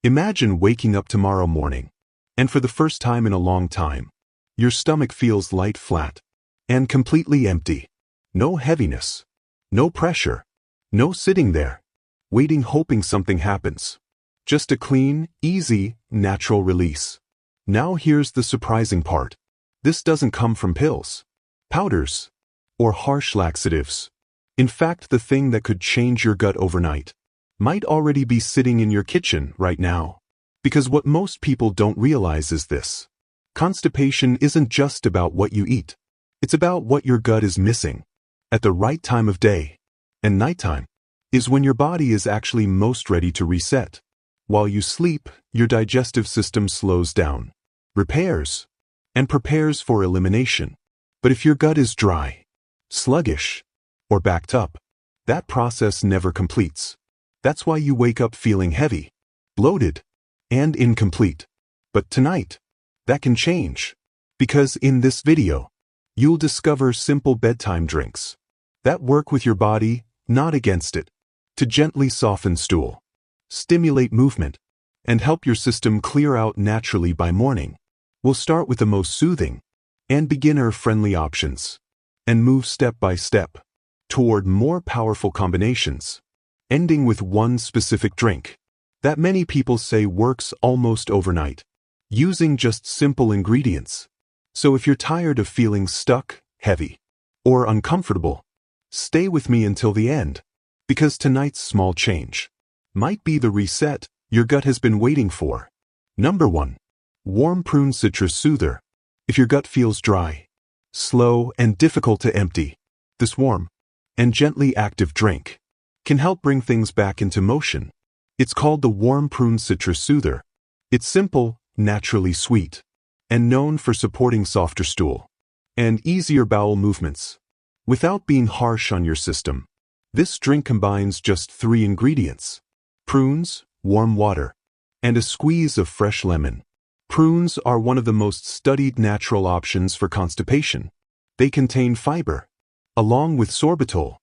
Imagine waking up tomorrow morning, and for the first time in a long time, your stomach feels light, flat, and completely empty. No heaviness, no pressure, no sitting there, waiting hoping something happens. Just a clean, easy, natural release. Now here's the surprising part. This doesn't come from pills, powders, or harsh laxatives. In fact, the thing that could change your gut overnight might already be sitting in your kitchen right now. Because what most people don't realize is this. Constipation isn't just about what you eat. It's about what your gut is missing. At the right time of day, and nighttime, is when your body is actually most ready to reset. While you sleep, your digestive system slows down, repairs, and prepares for elimination. But if your gut is dry, sluggish, or backed up, that process never completes. That's why you wake up feeling heavy, bloated, and incomplete. But tonight, that can change. Because in this video, you'll discover simple bedtime drinks that work with your body, not against it, to gently soften stool, stimulate movement, and help your system clear out naturally by morning. We'll start with the most soothing and beginner-friendly options, and move step by step toward more powerful combinations, ending with one specific drink that many people say works almost overnight, using just simple ingredients. So if you're tired of feeling stuck, heavy, or uncomfortable, stay with me until the end, because tonight's small change might be the reset your gut has been waiting for. Number 1. Warm Prune Citrus Soother. If your gut feels dry, slow, and difficult to empty, this warm and gently active drink can help bring things back into motion. It's called the Warm Prune Citrus Soother. It's simple, naturally sweet, and known for supporting softer stool and easier bowel movements. Without being harsh on your system, this drink combines just 3 ingredients: prunes, warm water, and a squeeze of fresh lemon. Prunes are one of the most studied natural options for constipation. They contain fiber, along with sorbitol,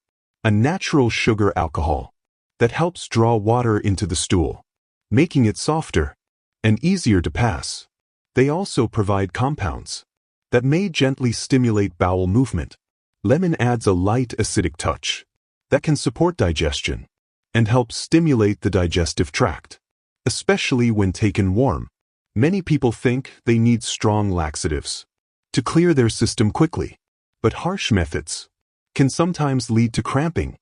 a natural sugar alcohol that helps draw water into the stool, making it softer and easier to pass. They also provide compounds that may gently stimulate bowel movement. Lemon adds a light acidic touch that can support digestion and help stimulate the digestive tract, especially when taken warm. Many people think they need strong laxatives to clear their system quickly, but harsh methods can sometimes lead to cramping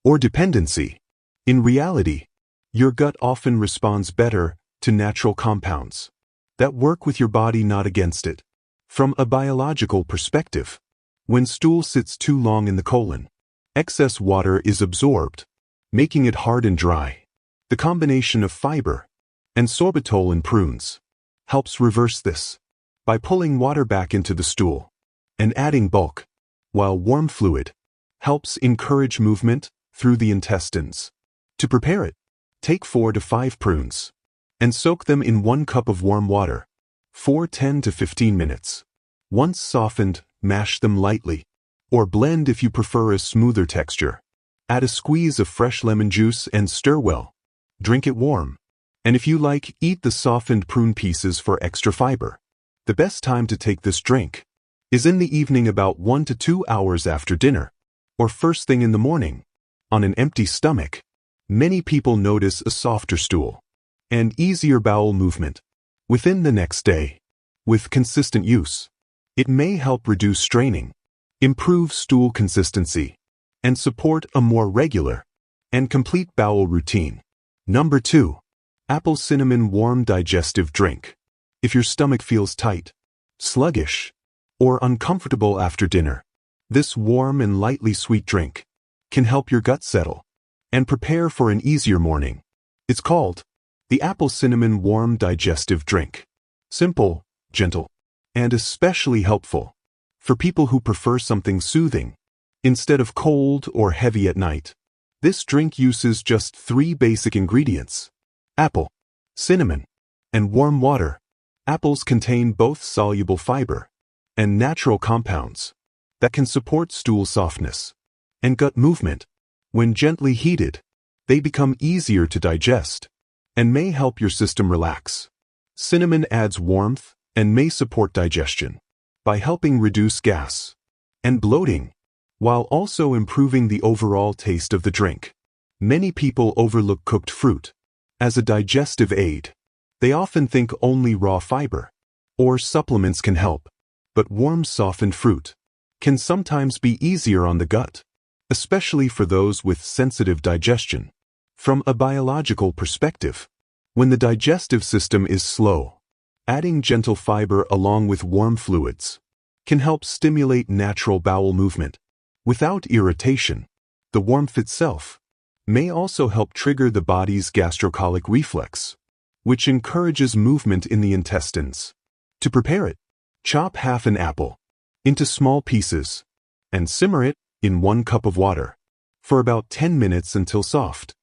or dependency. In reality, your gut often responds better to natural compounds that work with your body, not against it. From a biological perspective, when stool sits too long in the colon, excess water is absorbed, making it hard and dry. The combination of fiber and sorbitol in prunes helps reverse this by pulling water back into the stool and adding bulk, while warm fluid helps encourage movement through the intestines. To prepare it, take 4 to 5 prunes and soak them in 1 cup of warm water for 10 to 15 minutes. Once softened, mash them lightly, or blend if you prefer a smoother texture. Add a squeeze of fresh lemon juice and stir well. Drink it warm. And if you like, eat the softened prune pieces for extra fiber. The best time to take this drink is in the evening, about 1 to 2 hours after dinner, or first thing in the morning. On an empty stomach, many people notice a softer stool and easier bowel movement within the next day. With consistent use, it may help reduce straining, improve stool consistency, and support a more regular and complete bowel routine. Number 2. Apple Cinnamon Warm Digestive Drink. If your stomach feels tight, sluggish, or uncomfortable after dinner, this warm and lightly sweet drink can help your gut settle and prepare for an easier morning. It's called the Apple Cinnamon Warm Digestive Drink. Simple, gentle, and especially helpful for people who prefer something soothing instead of cold or heavy at night. This drink uses just 3 basic ingredients: apple, cinnamon, and warm water. Apples contain both soluble fiber and natural compounds that can support stool softness and gut movement. When gently heated, they become easier to digest and may help your system relax. Cinnamon adds warmth and may support digestion by helping reduce gas and bloating, while also improving the overall taste of the drink. Many people overlook cooked fruit as a digestive aid. They often think only raw fiber or supplements can help, but warm softened fruit can sometimes be easier on the gut, especially for those with sensitive digestion. From a biological perspective, when the digestive system is slow, adding gentle fiber along with warm fluids can help stimulate natural bowel movement without irritation. The warmth itself may also help trigger the body's gastrocolic reflex, which encourages movement in the intestines. To prepare it, chop half an apple into small pieces and simmer it in 1 cup of water for about 10 minutes until soft.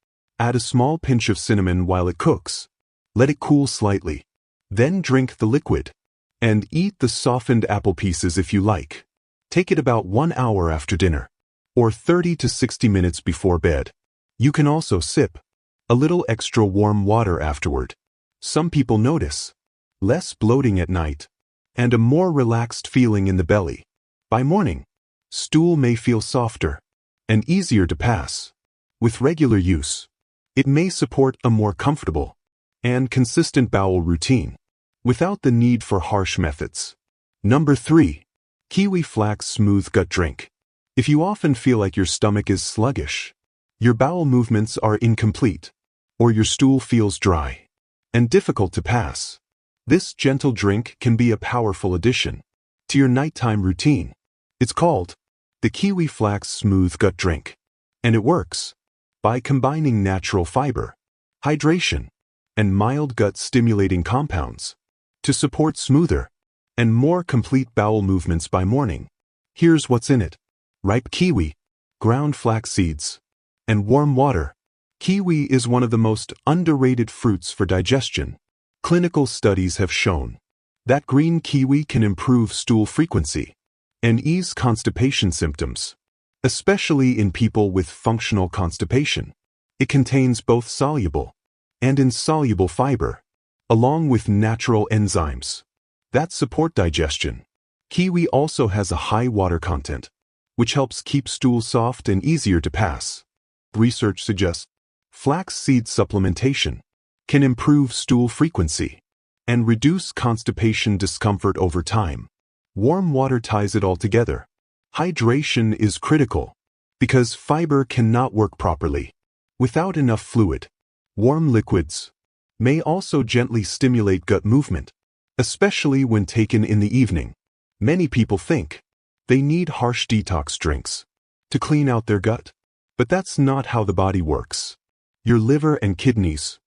Add a small pinch of cinnamon while it cooks. Let it cool slightly. Then drink the liquid and eat the softened apple pieces if you like. Take it about 1 hour after dinner or 30 to 60 minutes before bed. You can also sip a little extra warm water afterward. Some people notice less bloating at night and a more relaxed feeling in the belly. By morning, stool may feel softer and easier to pass. With regular use, it may support a more comfortable and consistent bowel routine without the need for harsh methods. Number 3. Kiwi Flax Smooth Gut Drink. If you often feel like your stomach is sluggish, your bowel movements are incomplete, or your stool feels dry and difficult to pass, this gentle drink can be a powerful addition to your nighttime routine. It's called the Kiwi Flax Smooth Gut Drink, and it works by combining natural fiber, hydration, and mild gut-stimulating compounds to support smoother and more complete bowel movements by morning. Here's what's in it: ripe kiwi, ground flax seeds, and warm water. Kiwi is one of the most underrated fruits for digestion. Clinical studies have shown that green kiwi can improve stool frequency and ease constipation symptoms, especially in people with functional constipation. It contains both soluble and insoluble fiber, along with natural enzymes that support digestion. Kiwi also has a high water content, which helps keep stool soft and easier to pass. Research suggests flax seed supplementation can improve stool frequency and reduce constipation discomfort over time. Warm water ties it all together. Hydration is critical because fiber cannot work properly without enough fluid. Warm liquids may also gently stimulate gut movement, especially when taken in the evening. Many people think they need harsh detox drinks to clean out their gut, but that's not how the body works. Your liver and kidneys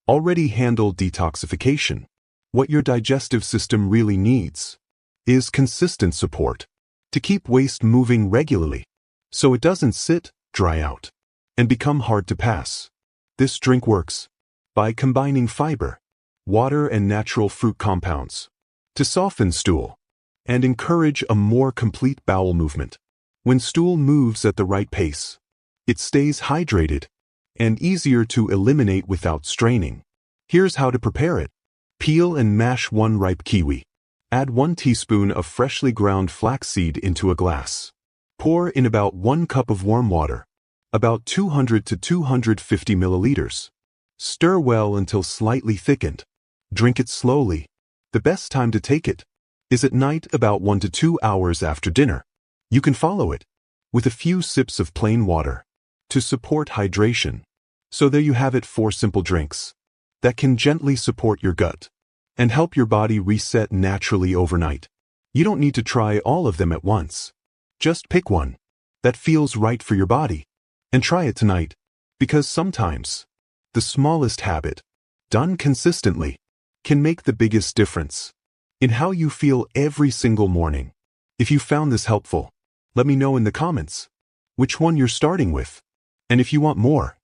already handle detoxification. What your digestive system really needs is consistent support to keep waste moving regularly so it doesn't sit, dry out, and become hard to pass. This drink works by combining fiber, water, and natural fruit compounds to soften stool and encourage a more complete bowel movement. When stool moves at the right pace, it stays hydrated and easier to eliminate without straining. Here's how to prepare it. Peel and mash 1 ripe kiwi. Add 1 teaspoon of freshly ground flaxseed into a glass. Pour in about 1 cup of warm water, about 200 to 250 milliliters. Stir well until slightly thickened. Drink it slowly. The best time to take it is at night, about 1 to 2 hours after dinner. You can follow it with a few sips of plain water to support hydration. So there you have it, 4 simple drinks that can gently support your gut and help your body reset naturally overnight. You don't need to try all of them at once. Just pick one that feels right for your body and try it tonight, because sometimes the smallest habit, done consistently, can make the biggest difference in how you feel every single morning. If you found this helpful, let me know in the comments which one you're starting with. And if you want more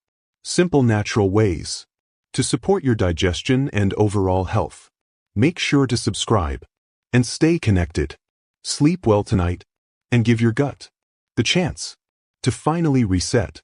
simple natural ways to support your digestion and overall health, make sure to subscribe and stay connected. Sleep well tonight and give your gut the chance to finally reset.